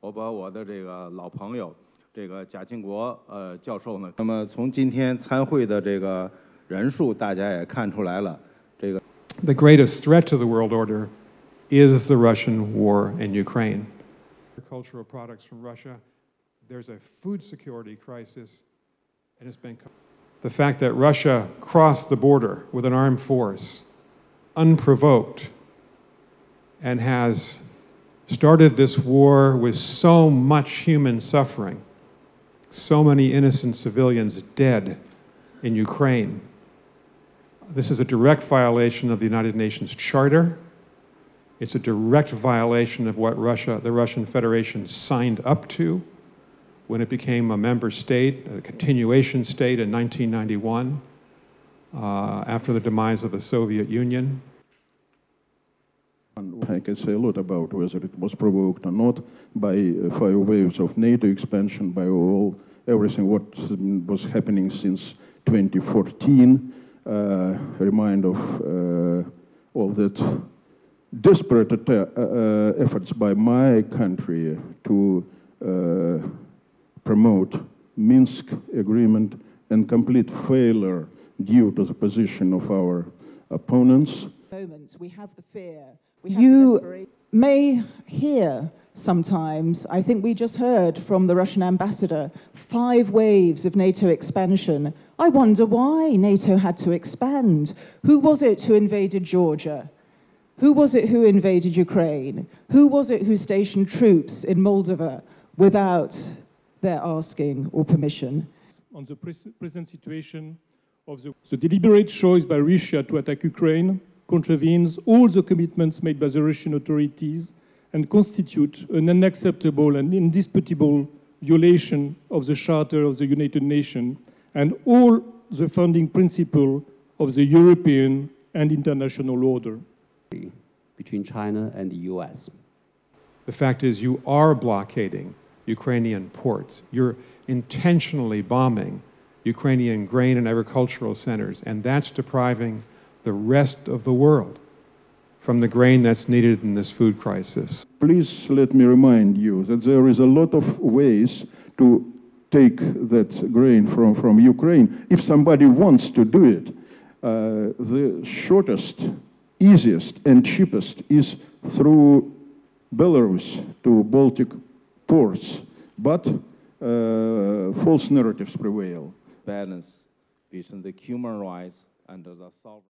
我把我的这个老朋友，这个贾庆国教授呢，那么从今天参会的这个人数，大家也看出来了，这个 The greatest threat to the world order is the Russian war in Ukraine. Agricultural products from Russia, there's a food security crisis, and it's been the fact that Russia crossed the border with an armed force, unprovoked, and has started this war with so much human suffering, so many innocent civilians dead in Ukraine. This is a direct violation of the United Nations Charter. It's a direct violation of what the Russian Federation signed up to when it became a member state, a continuation state in 1991, after the demise of the Soviet Union. I can say a lot about whether it was provoked or not by 5 waves of NATO expansion, by everything what was happening since 2014. Remind of all that desperate efforts by my country to promote Minsk agreement and complete failure due to the position of our opponents. We have the fear. You may hear sometimes, I think we just heard from the Russian ambassador, 5 waves of NATO expansion. I wonder why NATO had to expand. Who was it who invaded Georgia? Who was it who invaded Ukraine? Who was it who stationed troops in Moldova without their asking or permission? On the present situation of the deliberate choice by Russia to attack Ukraine contravenes all the commitments made by the Russian authorities and constitute an unacceptable and indisputable violation of the Charter of the United Nations and all the founding principles of the European and international order. Between China and the US. The fact is you are blockading Ukrainian ports. You're intentionally bombing Ukrainian grain and agricultural centers, and that's depriving the rest of the world from the grain that's needed in this food crisis. Please let me remind you that there is a lot of ways to take that grain from Ukraine. If somebody wants to do it, the shortest, easiest and cheapest is through Belarus to Baltic ports, but false narratives prevail. Balance between the human rights and the sovereign.